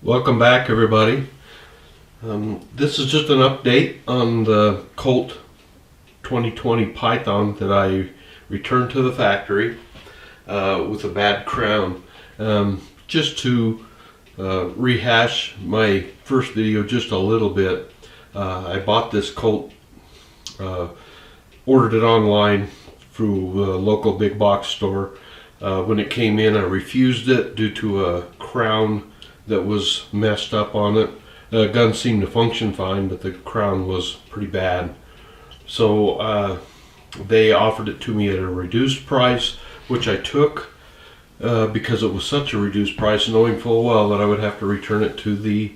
Welcome back, everybody. This is just an update on the Colt 2020 Python that I returned to the factory with a bad crown. Just to rehash my first video just a little bit, I bought this Colt, ordered it online through a local big box store. When it came in, I refused it due to a crown that was messed up on it. The gun seemed to function fine, but the crown was pretty bad. So they offered it to me at a reduced price, which I took because it was such a reduced price, knowing full well that I would have to return it to the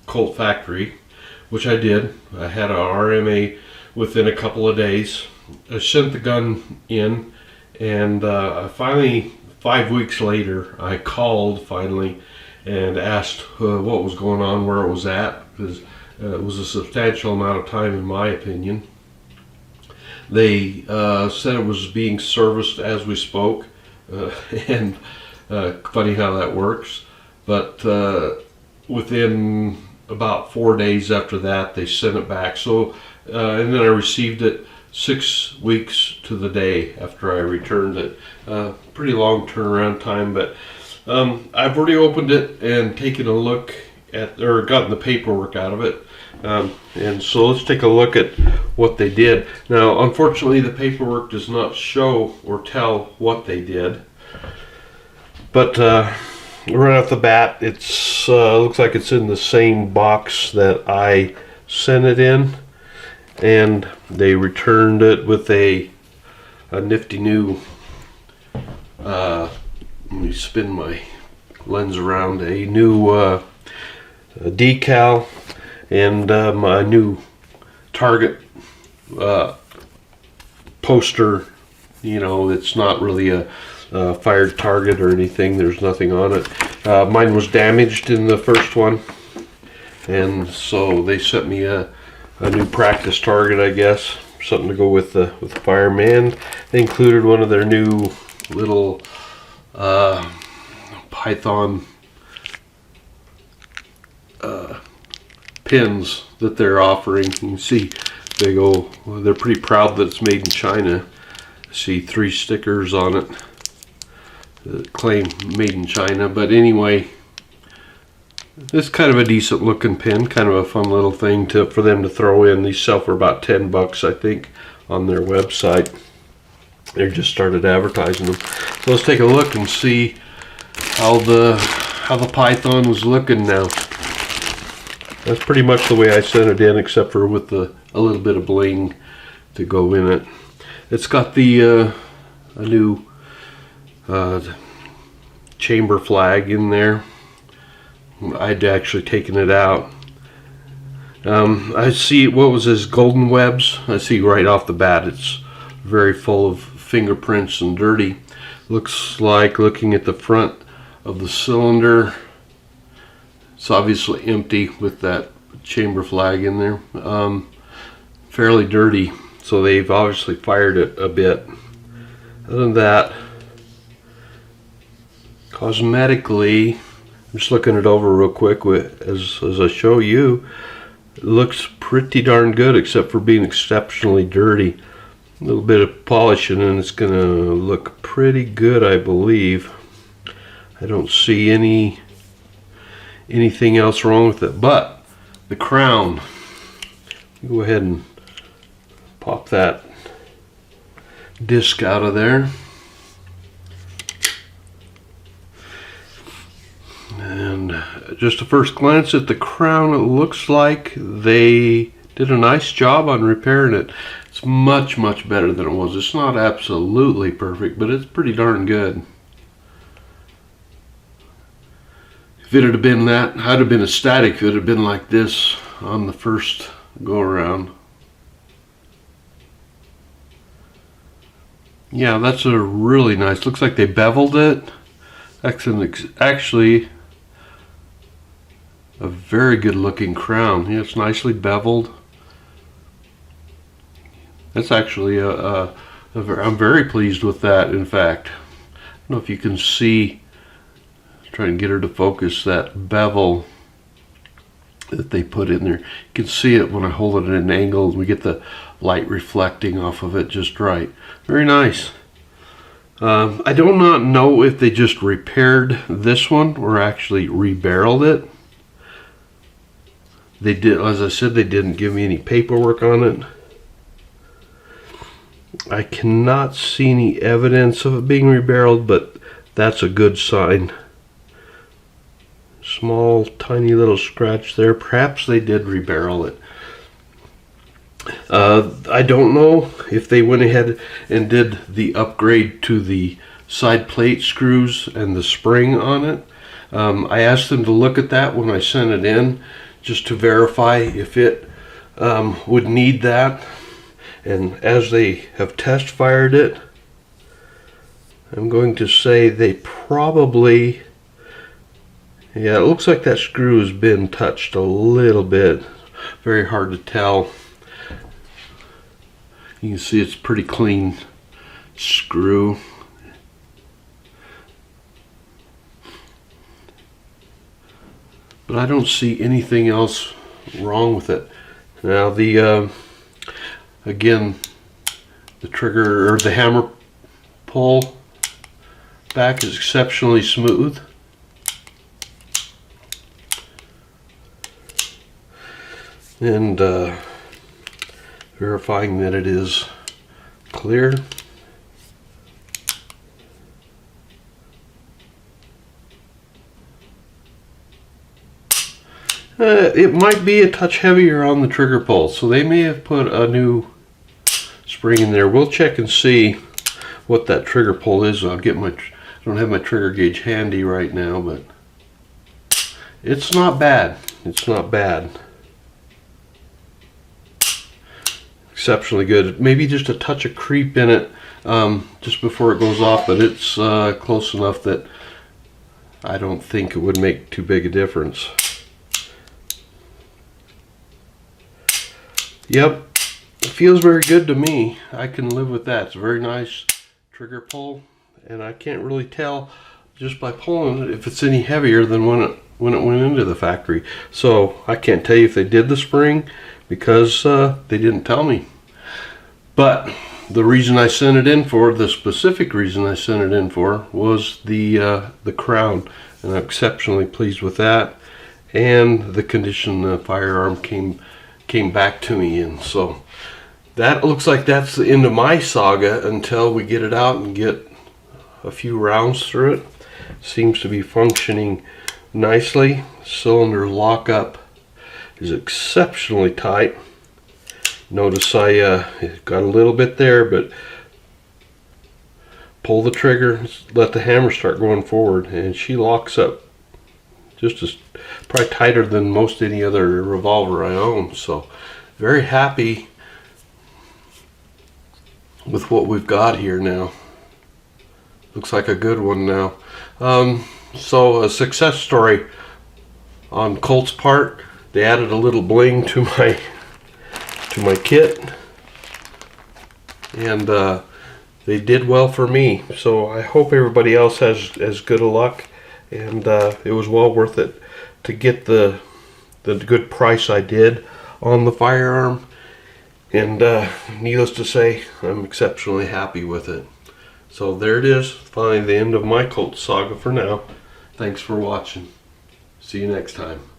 Colt factory, which I did. I had a RMA within a couple of days. I sent the gun in, and finally, 5 weeks later, I called finally and asked what was going on, where it was at, because it was a substantial amount of time in my opinion. They said it was being serviced as we spoke, and funny how that works, but within about 4 days after that they sent it back. So and then I received it 6 weeks to the day after I returned it. Pretty long turnaround time, but I've already opened it and taken a look at, or gotten the paperwork out of it. And so let's take a look at what they did. Now, unfortunately, the paperwork does not show or tell what they did. But right off the bat, it's looks like it's in the same box that I sent it in, and they returned it with a nifty new. Let me spin my lens around. A new decal and my new target poster. You know, it's not really a fired target or anything. There's nothing on it. Mine was damaged in the first one, and so they sent me a new practice target, I guess, something to go with the fireman. They included one of their new little Python pins that they're offering. You can see they're pretty proud that it's made in China. I see 3 stickers on it that claim made in China, but anyway, it's kind of a decent looking pin, kind of a fun little thing for them to throw in. These sell for about $10, I think, on their website. They just started advertising them. So let's take a look and see how the Python was looking now. That's pretty much the way I sent it in, except for with a little bit of bling to go in it. It's got the a new chamber flag in there. I'd actually taken it out. I see, what was this, golden webs? I see right off the bat it's very full of fingerprints and dirty. Looks like, looking at the front of the cylinder, it's obviously empty with that chamber flag in there. Fairly dirty, so they've obviously fired it a bit. Other than that, cosmetically, I'm just looking it over real quick as I show you. It looks pretty darn good, except for being exceptionally dirty. A little bit of polishing and it's gonna look pretty good, I believe. I don't see anything else wrong with it, but the crown, go ahead and pop that disc out of there. And just a first glance at the crown, it looks like they did a nice job on repairing it. It's much better than it was. It's not absolutely perfect, but it's pretty darn good. If it had been that, I'd have been ecstatic if it had been like this on the first go around. Yeah, that's a really nice, looks like they beveled it. Actually a very good looking crown. Yeah, it's nicely beveled. That's actually a I'm very pleased with that. In fact, I don't know if you can see, try and get her to focus, that bevel that they put in there. You can see it when I hold it at an angle and we get the light reflecting off of it just right. Very nice. I do not know if they just repaired this one or actually rebarreled it. They did, as I said, they didn't give me any paperwork on it. I cannot see any evidence of it being rebarreled, but that's a good sign. Small, tiny little scratch there. Perhaps they did rebarrel it. I don't know if they went ahead and did the upgrade to the side plate screws and the spring on it. I asked them to look at that when I sent it in, just to verify if it would need that. And as they have test fired it, I'm going to say they probably, yeah, it looks like that screw has been touched a little bit. Very hard to tell. You can see it's pretty clean screw. But I don't see anything else wrong with it. Now the again, the trigger or the hammer pull back is exceptionally smooth. And verifying that it is clear. It might be a touch heavier on the trigger pull, so they may have put a new spring in there. We'll check and see what that trigger pull is. I don't have my trigger gauge handy right now, but it's not bad. It's not bad. Exceptionally good. Maybe just a touch of creep in it just before it goes off, but it's close enough that I don't think it would make too big a difference. Yep, it feels very good to me. I can live with that. It's a very nice trigger pull, and I can't really tell just by pulling it if it's any heavier than when it went into the factory. So I can't tell you if they did the spring because they didn't tell me. But the reason I sent it in for, the specific reason I sent it in for, was the crown, and I'm exceptionally pleased with that, and the condition the firearm came back to me in. So that looks like that's the end of my saga until we get it out and get a few rounds through it. Seems to be functioning nicely. Cylinder lockup is exceptionally tight. Notice I got a little bit there, but pull the trigger, let the hammer start going forward, and she locks up just as probably tighter than most any other revolver I own. So very happy with what we've got here now. Looks like a good one now. So a success story on Colt's part. They added a little bling to my kit, and they did well for me. So I hope everybody else has as good a luck, and it was well worth it to get the good price I did on the firearm. And needless to say, I'm exceptionally happy with it. So there it is, finally the end of my Colt saga for now. Thanks for watching. See you next time.